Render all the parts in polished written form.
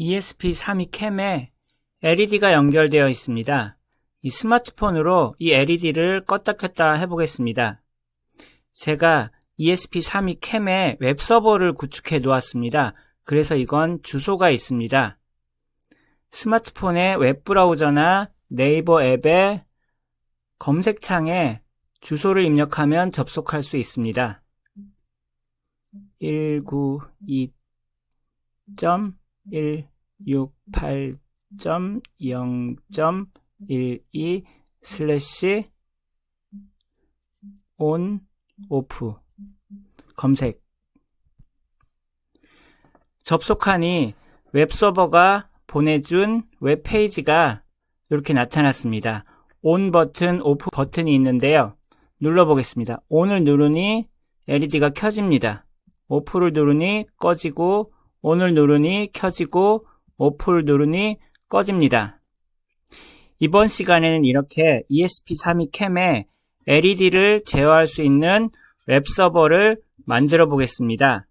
ESP32 캠에 LED가 연결되어 있습니다. 이 스마트폰으로 이 LED를 껐다 켰다 해보겠습니다. 제가 ESP32 캠에 웹서버를 구축해 놓았습니다. 그래서 이건 주소가 있습니다. 스마트폰의 웹브라우저나 네이버 앱의 검색창에 주소를 입력하면 접속할 수 있습니다. 192.168.0.12/on/off 검색. 접속하니 웹서버가 보내준 웹페이지가 이렇게 나타났습니다. ON 버튼, OFF 버튼이 있는데요. 눌러보겠습니다. ON을 누르니 LED가 켜집니다. OFF를 누르니 꺼지고, ON을 누르니 켜지고, OFF를 누르니 꺼집니다. 이번 시간에는 이렇게 ESP32 캠에 LED를 제어할 수 있는 웹서버를 만들어 보겠습니다.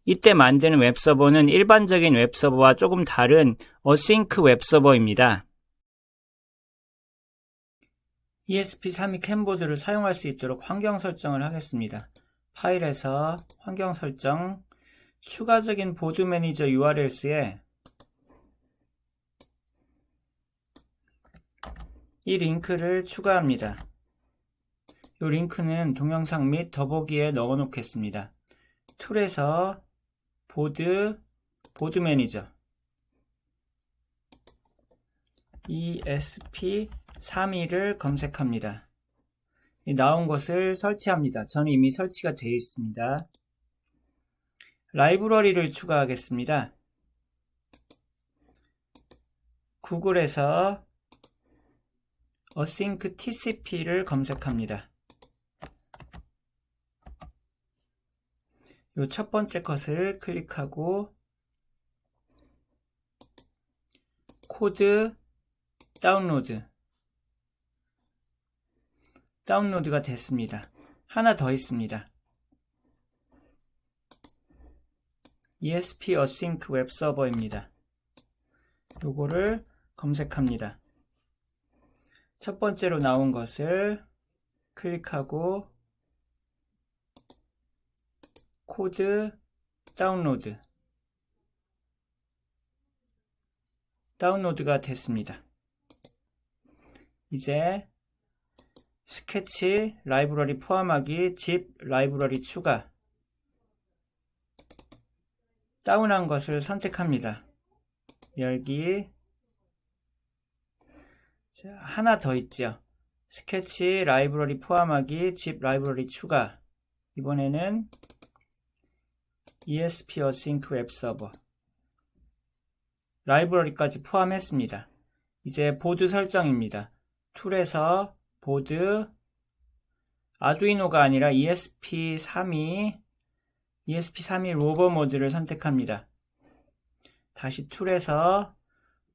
이때 만드는 웹서버는 일반적인 웹서버와 조금 다른 어싱크 웹서버입니다. ESP32 캠보드를 사용할 수 있도록 환경 설정을 하겠습니다. 파일에서 환경 설정, 추가적인 보드 매니저 URLs에 이 링크를 추가합니다. 이 링크는 동영상 및 더보기에 넣어 놓겠습니다. 툴에서 보드 매니저 ESP32를 검색합니다. 나온 것을 설치합니다. 저는 이미 설치가 되어 있습니다. 라이브러리를 추가하겠습니다. 구글에서 Async TCP를 검색합니다. 이 첫 번째 것을 클릭하고 코드 다운로드가 됐습니다. 하나 더 있습니다. ESP Async 웹 서버입니다. 요거를 검색합니다. 첫 번째로 나온 것을 클릭하고 코드 다운로드가 됐습니다. 이제 스케치 라이브러리 포함하기, zip 라이브러리 추가, 다운한 것을 선택합니다. 열기. 자, 하나 더 있죠. 스케치 라이브러리 포함하기, zip 라이브러리 추가. 이번에는 ESP Async 웹 서버 라이브러리까지 포함했습니다. 이제 보드 설정입니다. 툴에서 보드, 아두이노가 아니라 ESP32 로버 모드를 선택합니다. 다시 툴에서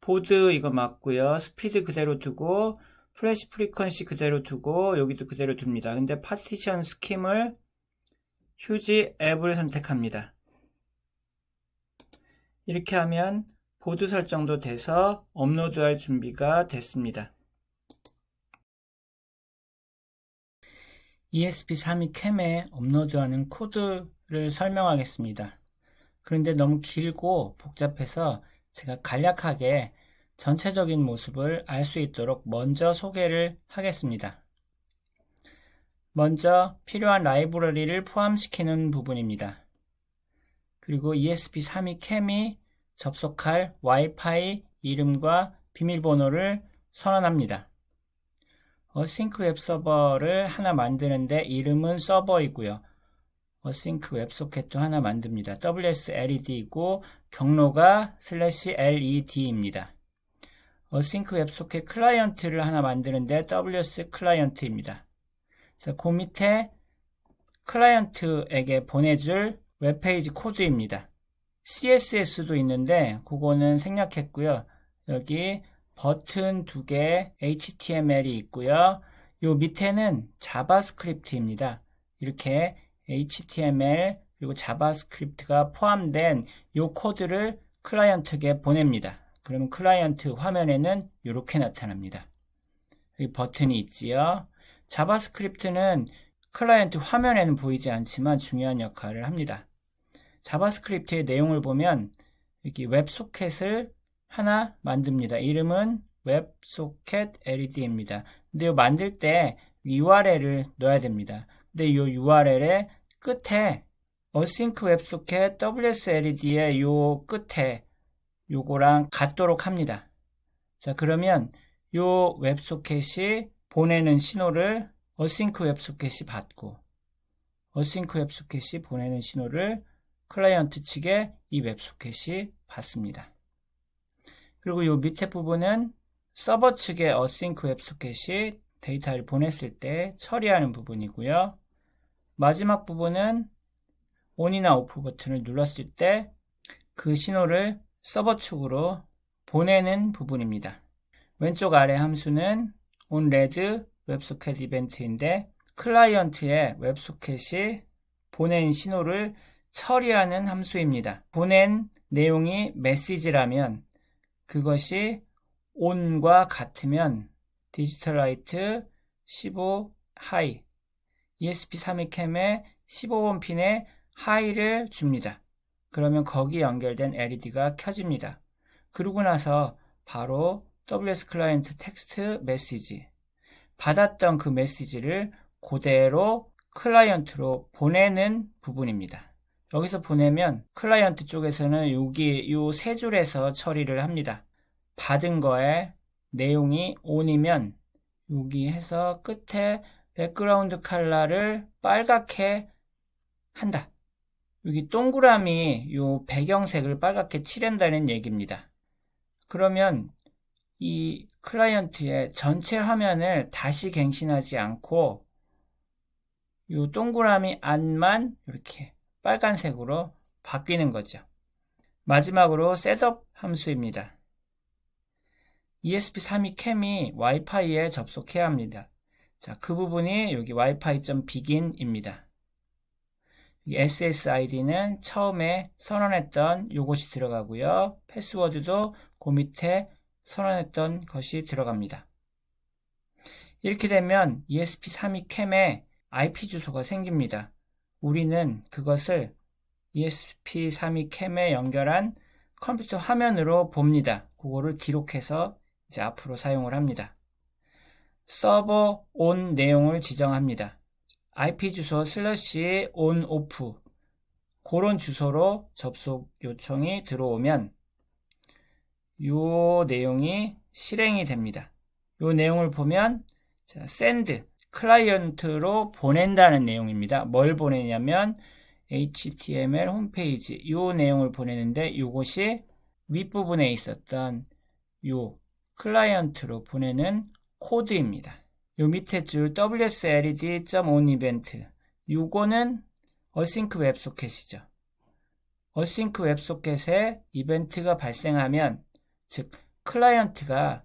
보드 이거 맞고요. 스피드 그대로 두고 플래시 프리퀀시 그대로 두고 여기도 그대로 둡니다. 근데 파티션 스킴을 휴지 앱을 선택합니다. 이렇게 하면 보드 설정도 돼서 업로드할 준비가 됐습니다. ESP32 캠에 업로드하는 코드를 설명하겠습니다. 그런데 너무 길고 복잡해서 제가 간략하게 전체적인 모습을 알 수 있도록 먼저 소개를 하겠습니다. 먼저 필요한 라이브러리를 포함시키는 부분입니다. 그리고 ESP32 캠이 접속할 와이파이 이름과 비밀번호를 선언합니다. Async 웹 서버를 하나 만드는데 이름은 서버이고요. Async 웹소켓도 하나 만듭니다. WSLED이고 경로가 /LED입니다. Async 웹소켓 클라이언트를 하나 만드는데 WS 클라이언트입니다. 자, 그 밑에 클라이언트에게 보내줄 웹페이지 코드입니다. CSS도 있는데 그거는 생략했고요. 여기 버튼 2개 HTML이 있고요. 요 밑에는 자바스크립트입니다. 이렇게 HTML 그리고 자바스크립트가 포함된 요 코드를 클라이언트에게 보냅니다. 그러면 클라이언트 화면에는 이렇게 나타납니다. 여기 버튼이 있지요. 자바스크립트는 클라이언트 화면에는 보이지 않지만 중요한 역할을 합니다. 자바스크립트의 내용을 보면 여기 웹소켓을 하나 만듭니다. 이름은 웹소켓 LED입니다. 근데 이 만들 때 URL을 넣어야 됩니다. 근데 이 URL의 끝에 async 웹소켓 WSLED의 요 끝에 요거랑 같도록 합니다. 자, 그러면 요 웹소켓이 보내는 신호를 async 웹소켓이 받고 async 웹소켓이 보내는 신호를 클라이언트 측에 이 웹소켓이 받습니다. 그리고 요 밑에 부분은 서버 측의 async 웹소켓이 데이터를 보냈을 때 처리하는 부분이고요. 마지막 부분은 ON이나 OFF 버튼을 눌렀을 때 그 신호를 서버 측으로 보내는 부분입니다. 왼쪽 아래 함수는 onRead 웹소켓 이벤트인데 클라이언트의 웹소켓이 보낸 신호를 처리하는 함수입니다. 보낸 내용이 메시지라면 그것이 on과 같으면 디지털라이트 15 하이 ESP32캠의 15온 핀에 하이를 줍니다. 그러면 거기 연결된 LED가 켜집니다. 그러고 나서 바로 WS 클라이언트 텍스트 메시지 받았던 그 메시지를 그대로 클라이언트로 보내는 부분입니다. 여기서 보내면 클라이언트 쪽에서는 여기 요 세 줄에서 처리를 합니다. 받은 거에 내용이 on이면 여기 해서 끝에 백그라운드 컬러를 빨갛게 한다. 여기 동그라미 요 배경색을 빨갛게 칠한다는 얘기입니다. 그러면 이 클라이언트의 전체 화면을 다시 갱신하지 않고 요 동그라미 안만 이렇게 빨간색으로 바뀌는 거죠. 마지막으로 셋업 함수입니다. ESP32캠이 와이파이에 접속해야 합니다. 자, 그 부분이 여기 wifi.begin입니다. SSID는 처음에 선언했던 요것이 들어가고요. 패스워드도 그 밑에 선언했던 것이 들어갑니다. 이렇게 되면 ESP32캠에 IP 주소가 생깁니다. 우리는 그것을 ESP32캠에 연결한 컴퓨터 화면으로 봅니다. 그거를 기록해서 이제 앞으로 사용을 합니다. 서버 on 내용을 지정합니다. IP 주소 /on off 그런 주소로 접속 요청이 들어오면 요 내용이 실행이 됩니다. 요 내용을 보면 자, send 클라이언트로 보낸다는 내용입니다. 뭘 보내냐면 HTML 홈페이지 요 내용을 보내는데 요것이 윗부분에 있었던 요 클라이언트로 보내는 코드입니다. 요 밑에 줄 wsled.onEvent 요거는 async 웹소켓이죠. async 웹소켓에 이벤트가 발생하면 즉 클라이언트가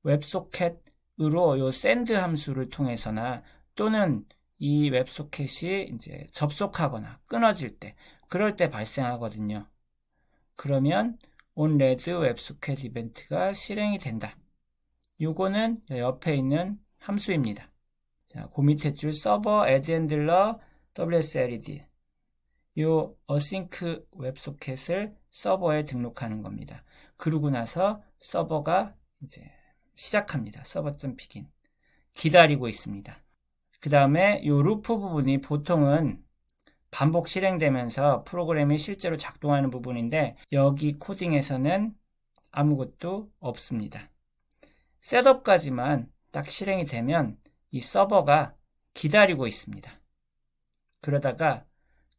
웹소켓으로 요 send 함수를 통해서나 또는 이 웹소켓이 이제 접속하거나 끊어질 때 그럴 때 발생하거든요. 그러면 onRead 웹소켓 이벤트가 실행이 된다. 요거는 옆에 있는 함수입니다. 자, 그 밑에 줄 서버 addhandler WSLED 요 async 웹소켓을 서버에 등록하는 겁니다. 그러고 나서 서버가 이제 시작합니다. server.begin 기다리고 있습니다. 그 다음에 요 루프 부분이 보통은 반복 실행되면서 프로그램이 실제로 작동하는 부분인데 여기 코딩에서는 아무것도 없습니다. 셋업까지만 딱 실행이 되면 이 서버가 기다리고 있습니다. 그러다가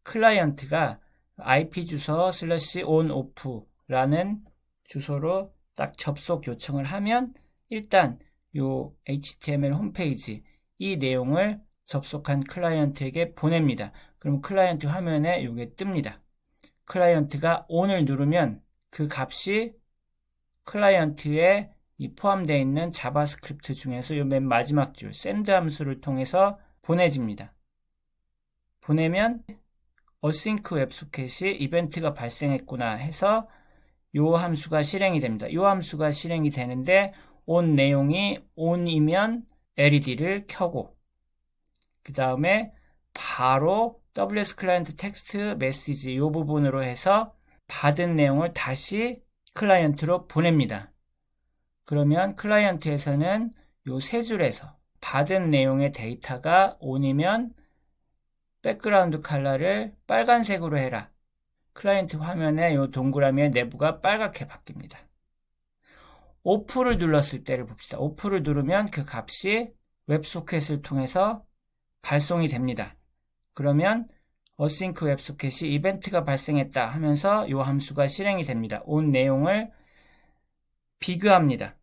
클라이언트가 IP 주소 /on off라는 주소로 딱 접속 요청을 하면 일단 요 HTML 홈페이지 이 내용을 접속한 클라이언트에게 보냅니다. 그럼 클라이언트 화면에 이게 뜹니다. 클라이언트가 on을 누르면 그 값이 클라이언트에 포함되어 있는 자바스크립트 중에서 요 맨 마지막 줄 send 함수를 통해서 보내집니다. 보내면 async 웹소켓이 이벤트가 발생했구나 해서 요 함수가 실행이 됩니다. 요 함수가 실행이 되는데 on 내용이 on이면 LED를 켜고 그 다음에 바로 WS 클라이언트 텍스트 메시지 요 부분으로 해서 받은 내용을 다시 클라이언트로 보냅니다. 그러면 클라이언트에서는 요 세 줄에서 받은 내용의 데이터가 on이면 백그라운드 컬러를 빨간색으로 해라. 클라이언트 화면에 요 동그라미의 내부가 빨갛게 바뀝니다. 오프를 눌렀을 때를 봅시다. 오프를 누르면 그 값이 웹소켓을 통해서 발송이 됩니다. 그러면 어싱크 웹소켓이 이벤트가 발생했다 하면서 요 함수가 실행이 됩니다. on 내용을 비교합니다.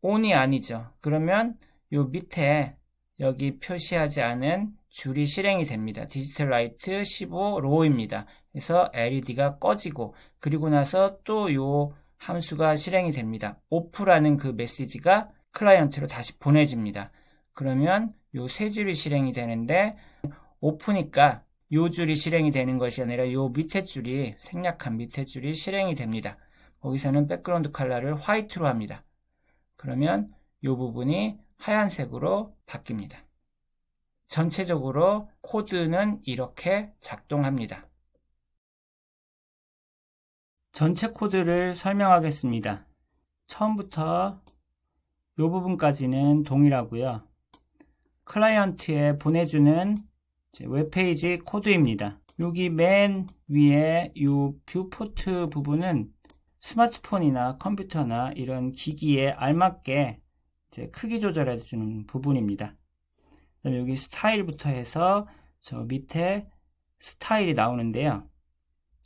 on이 아니죠. 그러면 요 밑에 여기 표시하지 않은 줄이 실행이 됩니다. 디지털 라이트 15 로우입니다. 그래서 LED가 꺼지고 그리고 나서 또 요 함수가 실행이 됩니다. 오프라는 그 메시지가 클라이언트로 다시 보내집니다. 그러면 요 세 줄이 실행이 되는데 오프니까 요 줄이 실행이 되는 것이 아니라 요 밑에 줄이 생략한 밑에 줄이 실행이 됩니다. 거기서는 백그라운드 컬러를 화이트로 합니다. 그러면 이 부분이 하얀색으로 바뀝니다. 전체적으로 코드는 이렇게 작동합니다. 전체 코드를 설명하겠습니다. 처음부터 이 부분까지는 동일하고요. 클라이언트에 보내주는 웹페이지 코드입니다. 여기 맨 위에 이 뷰포트 부분은 스마트폰이나 컴퓨터나 이런 기기에 알맞게 크기 조절해 주는 부분입니다. 그다음에 여기 스타일부터 해서 저 밑에 스타일이 나오는데요.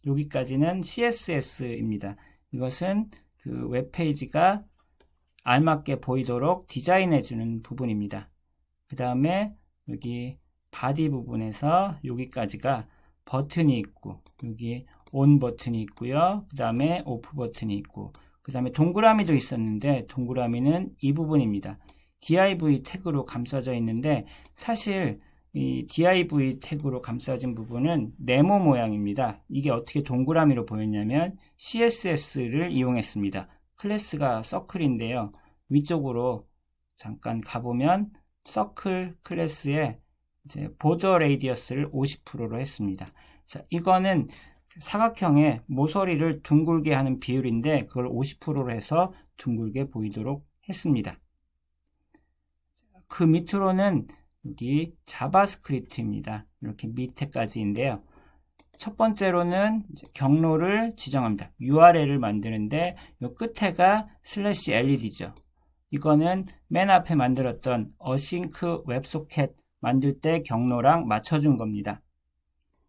여기까지는 CSS입니다. 이것은 그 웹페이지가 알맞게 보이도록 디자인해 주는 부분입니다. 그 다음에 여기 바디 부분에서 여기까지가 버튼이 있고 여기 on 버튼이 있고요. 그 다음에 off 버튼이 있고 그 다음에 동그라미도 있었는데 동그라미는 이 부분입니다. div 태그로 감싸져 있는데 사실 이 div 태그로 감싸진 부분은 네모 모양입니다. 이게 어떻게 동그라미로 보였냐면 CSS를 이용했습니다. 클래스가 서클인데요. 위쪽으로 잠깐 가보면 서클 클래스에 이제 보더 레이디어스를 50%로 했습니다. 자, 이거는 사각형의 모서리를 둥글게 하는 비율인데 그걸 50%로 해서 둥글게 보이도록 했습니다. 그 밑으로는 여기 자바스크립트입니다. 이렇게 밑에까지인데요. 첫 번째로는 이제 경로를 지정합니다. URL을 만드는데 이 끝에가 /LED죠. 이거는 맨 앞에 만들었던 어싱크 웹소켓 만들 때 경로랑 맞춰준 겁니다.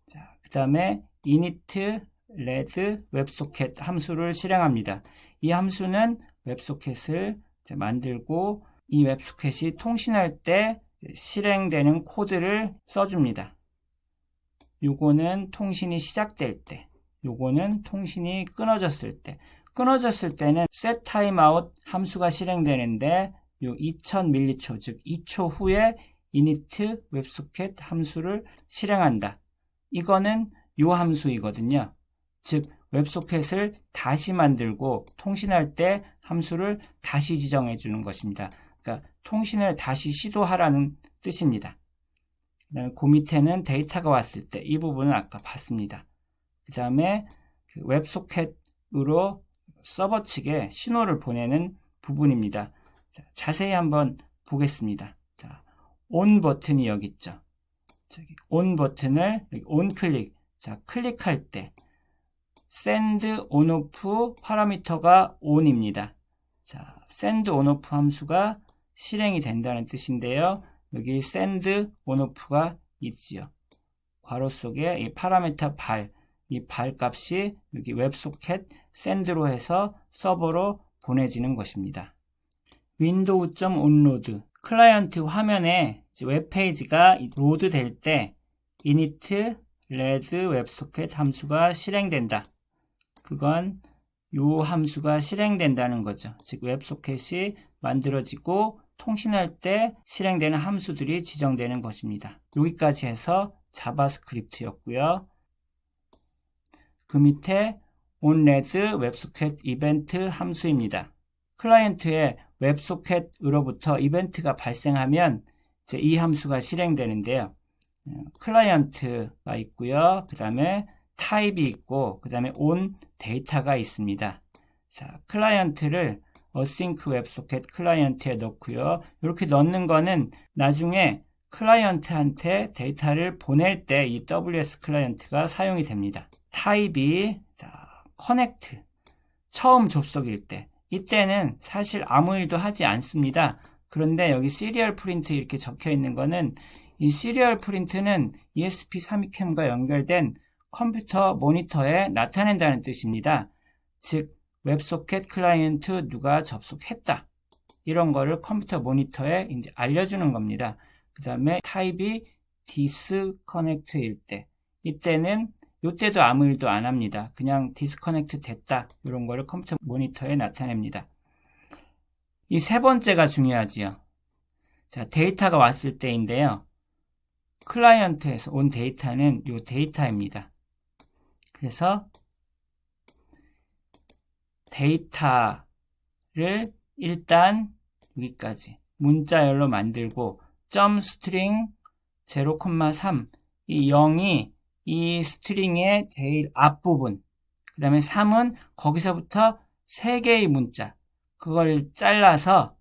자, 그 다음에 init red 웹소켓 함수를 실행합니다. 이 함수는 웹소켓을 만들고 이 웹소켓이 통신할 때 실행되는 코드를 써줍니다. 요거는 통신이 시작될 때, 요거는 통신이 끊어졌을 때, 끊어졌을 때는 set timeout 함수가 실행되는데 요 2000m초, 즉 2초 후에 init 웹소켓 함수를 실행한다. 이거는 요 함수이거든요. 즉 웹소켓을 다시 만들고 통신할 때 함수를 다시 지정해 주는 것입니다. 그러니까 통신을 다시 시도하라는 뜻입니다. 그다음에 그 밑에는 데이터가 왔을 때 이 부분은 아까 봤습니다. 그 다음에 웹소켓으로 서버 측에 신호를 보내는 부분입니다. 자, 자세히 한번 보겠습니다. 자, on 버튼이 여기 있죠. 저기 on 버튼을 여기 on 클릭. 자, 클릭할 때 send on off 파라미터가 on입니다. 자, send on off 함수가 실행이 된다는 뜻인데요. 여기 send on off가 있지요. 괄호 속에 이 파라미터 발, 이 발 값이 여기 웹소켓 send로 해서 서버로 보내지는 것입니다. window.onload 클라이언트 화면에 웹페이지가 로드 될 때 init red 웹소켓 함수가 실행된다. 그건 요 함수가 실행된다는 거죠. 즉 웹소켓이 만들어지고 통신할 때 실행되는 함수들이 지정되는 것입니다. 여기까지 해서 자바스크립트였고요. 그 밑에 onRed 웹소켓 이벤트 함수입니다. 클라이언트의 웹소켓으로부터 이벤트가 발생하면 이제 이 함수가 실행되는데요. 클라이언트가 있고요. 그 다음에 타입이 있고, 그 다음에 on 데이터가 있습니다. 자, 클라이언트를 async 웹소켓 클라이언트에 넣고요. 이렇게 넣는 거는 나중에 클라이언트한테 데이터를 보낼 때 이 WS 클라이언트가 사용이 됩니다. 타입이 connect 처음 접속일 때, 이때는 사실 아무 일도 하지 않습니다. 그런데 여기 시리얼 프린트 이렇게 적혀 있는 거는 이 시리얼 프린트는 ESP32캠과 연결된 컴퓨터 모니터에 나타낸다는 뜻입니다. 즉 웹소켓 클라이언트 누가 접속했다, 이런 거를 컴퓨터 모니터에 이제 알려주는 겁니다. 그 다음에 타입이 disconnect일 때, 이때는 이때도 아무 일도 안 합니다. 그냥 디스커넥트 됐다, 이런 거를 컴퓨터 모니터에 나타냅니다. 이 세 번째가 중요하지요. 자, 데이터가 왔을 때인데요. 클라이언트에서 온 데이터는 이 데이터입니다. 그래서 데이터를 일단 여기까지 문자열로 만들고 string 0,3 이 0이 이 스트링의 제일 앞부분, 그 다음에 3은 거기서부터 3개의 문자, 그걸 잘라서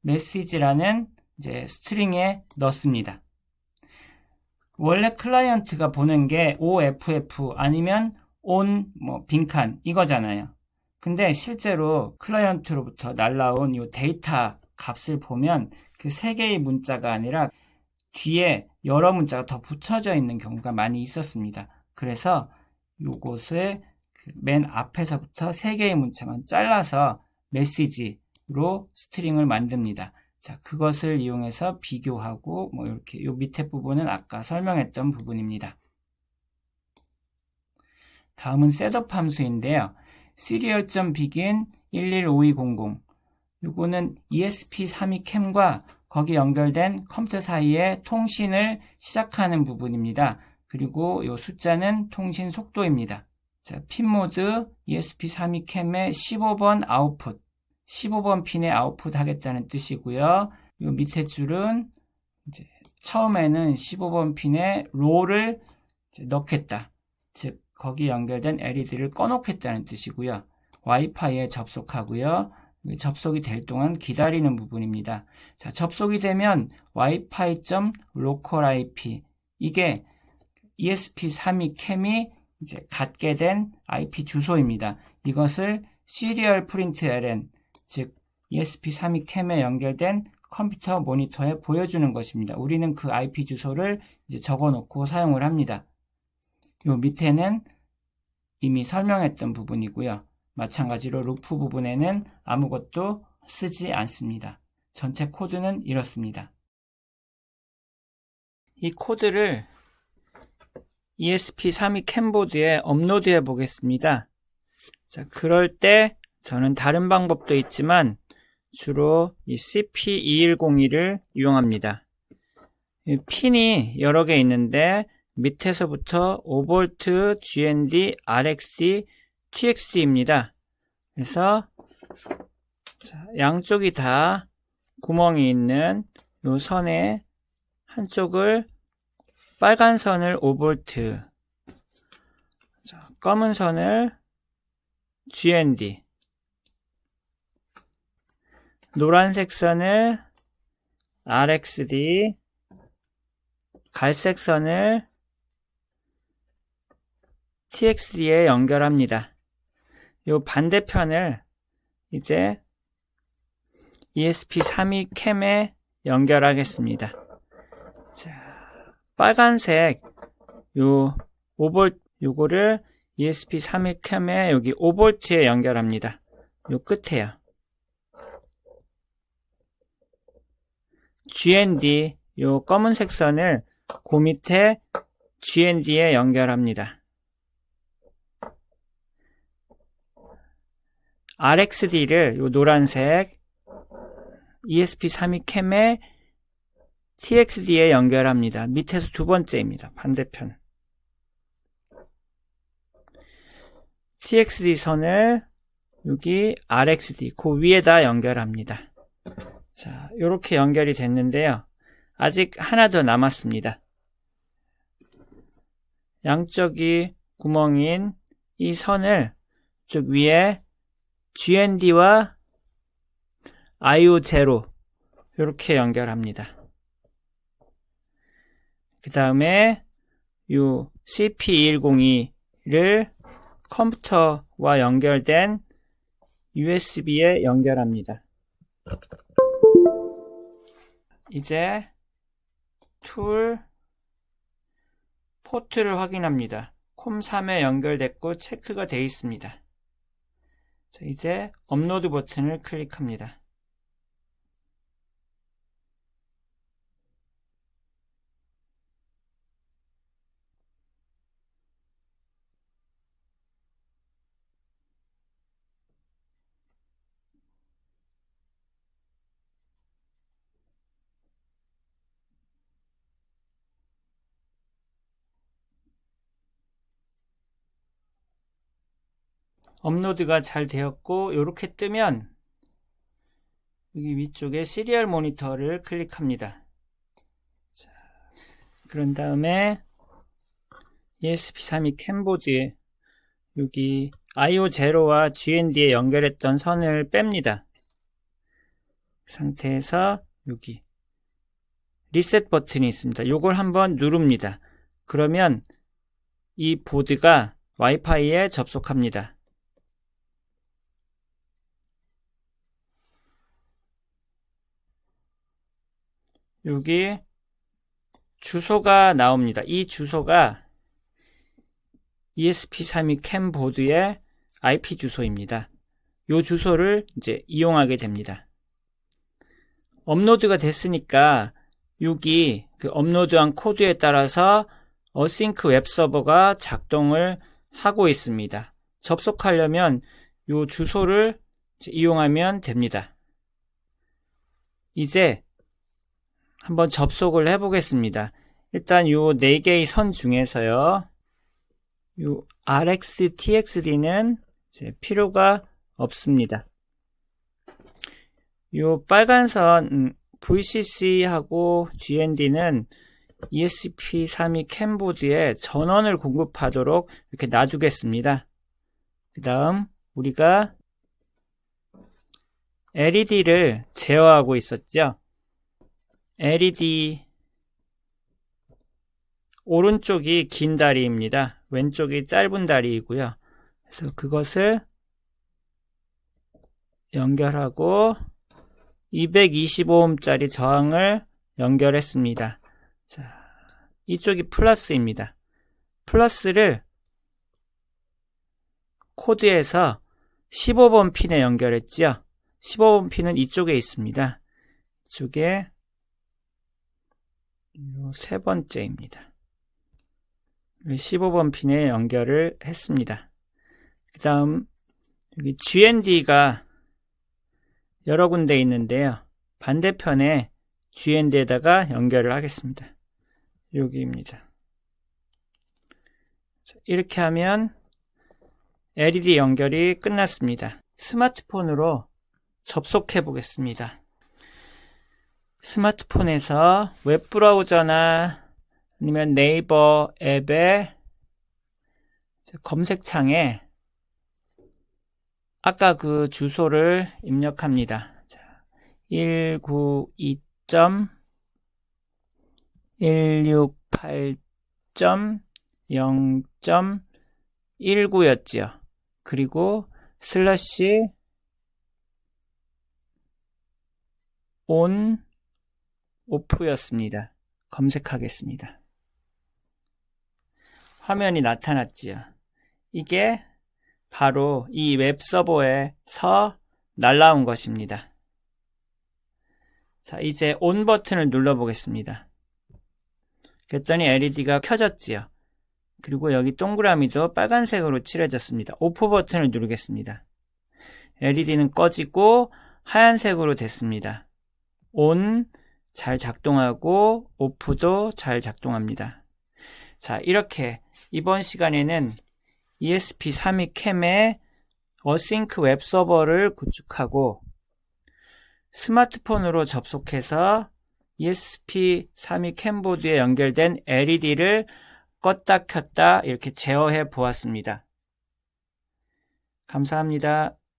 메시지라는 이제 스트링에 넣습니다. 원래 클라이언트가 보는 게 OFF 아니면 on 빈칸 이거잖아요. 근데 실제로 클라이언트로부터 날라온 이 데이터 값을 보면 그 3개의 문자가 아니라 뒤에 여러 문자가 더 붙어져 있는 경우가 많이 있었습니다. 그래서 요것을 맨 앞에서부터 3개의 문자만 잘라서 메시지로 스트링을 만듭니다. 자, 그것을 이용해서 비교하고 이렇게 요 밑에 부분은 아까 설명했던 부분입니다. 다음은 셋업 함수인데요. serial.begin 115200 요거는 ESP32캠과 거기 연결된 컴퓨터 사이의 통신을 시작하는 부분입니다. 그리고 이 숫자는 통신 속도입니다. 자, 핀 모드 ESP32캠의 15번 아웃풋, 15번 핀에 아웃풋 하겠다는 뜻이고요. 이 밑에 줄은 이제 처음에는 15번 핀에 롤을 넣겠다. 즉, 거기 연결된 LED를 꺼놓겠다는 뜻이고요. 와이파이에 접속하고요. 접속이 될 동안 기다리는 부분입니다. 자, 접속이 되면 wifi.local.ip 이게 ESP32캠이 이제 갖게 된 IP 주소입니다. 이것을 serial print ln, 즉 ESP32캠에 연결된 컴퓨터 모니터에 보여주는 것입니다. 우리는 그 IP 주소를 이제 적어놓고 사용을 합니다. 요 밑에는 이미 설명했던 부분이고요. 마찬가지로 루프 부분에는 아무것도 쓰지 않습니다. 전체 코드는 이렇습니다. 이 코드를 ESP32캠보드에 업로드해 보겠습니다. 자, 그럴 때 저는 다른 방법도 있지만 주로 이 CP2101을 이용합니다. 이 핀이 여러 개 있는데 밑에서부터 5V, GND, RXD, TXD입니다. 그래서 양쪽이 다 구멍이 있는 이 선에 한쪽을 빨간 선을 5V, 검은 선을 GND, 노란색 선을 RXD, 갈색 선을 TXD에 연결합니다. 이 반대편을 이제 ESP32캠에 연결하겠습니다. 자, 빨간색 요 5V 요거를 ESP32캠에 여기 5V에 연결합니다. 요 끝에요. GND 요 검은색 선을 그 밑에 GND에 연결합니다. RXD를 요 노란색 ESP32캠에 TXD에 연결합니다. 밑에서 두 번째입니다. 반대편. TXD 선을 여기 RXD 그 위에다 연결합니다. 자, 이렇게 연결이 됐는데요. 아직 하나 더 남았습니다. 양쪽이 구멍인 이 선을 쭉 위에 GND와 IO0 이렇게 연결합니다. 그 다음에 이 CP210E를 컴퓨터와 연결된 USB에 연결합니다. 이제 툴 포트를 확인합니다. 콤3에 연결됐고 체크가 되어 있습니다. 자, 이제 업로드 버튼을 클릭합니다. 업로드가 잘 되었고 이렇게 뜨면 여기 위쪽에 시리얼 모니터를 클릭합니다. 자, 그런 다음에 ESP32 캠보드에 여기 IO0와 GND에 연결했던 선을 뺍니다. 그 상태에서 여기 리셋 버튼이 있습니다. 이걸 한번 누릅니다. 그러면 이 보드가 와이파이에 접속합니다. 여기 주소가 나옵니다. 이 주소가 ESP32 캠 보드의 IP 주소입니다. 이 주소를 이제 이용하게 됩니다. 업로드가 됐으니까 여기 그 업로드한 코드에 따라서 어싱크 웹서버가 작동을 하고 있습니다. 접속하려면 이 주소를 이용하면 됩니다. 이제 한번 접속을 해보겠습니다. 일단 이 4개의 선 중에서요. 이 RX, TXD는 이제 필요가 없습니다. 이 빨간 선 VCC하고 GND는 ESP32 캠보드에 전원을 공급하도록 이렇게 놔두겠습니다. 그 다음 우리가 LED를 제어하고 있었죠. LED 오른쪽이 긴 다리입니다. 왼쪽이 짧은 다리이고요. 그래서 그것을 연결하고 225ohm짜리 저항을 연결했습니다. 자, 이쪽이 플러스입니다. 플러스를 코드에서 15번 핀에 연결했죠. 15번 핀은 이쪽에 있습니다. 이쪽에 세 번째입니다. 15번 핀에 연결을 했습니다. 그 다음 여기 GND가 여러 군데 있는데요. 반대편에 GND에다가 연결을 하겠습니다. 여기입니다. 이렇게 하면 LED 연결이 끝났습니다. 스마트폰으로 접속해 보겠습니다. 스마트폰에서 웹브라우저나 아니면 네이버 앱의 검색창에 아까 그 주소를 입력합니다. 192.168.0.19였죠. 그리고 슬래시 on off였습니다. 검색하겠습니다. 화면이 나타났지요. 이게 바로 이 웹서버에서 날라온 것입니다. 자, 이제 ON 버튼을 눌러보겠습니다. 그랬더니 LED가 켜졌지요. 그리고 여기 동그라미도 빨간색으로 칠해졌습니다. 오프 버튼을 누르겠습니다. LED는 꺼지고 하얀색으로 됐습니다. ON 잘 작동하고 오프도 잘 작동합니다. 자, 이렇게 이번 시간에는 ESP32 캠에 어싱크 웹서버를 구축하고 스마트폰으로 접속해서 ESP32 캠보드에 연결된 LED를 껐다 켰다 이렇게 제어해 보았습니다. 감사합니다.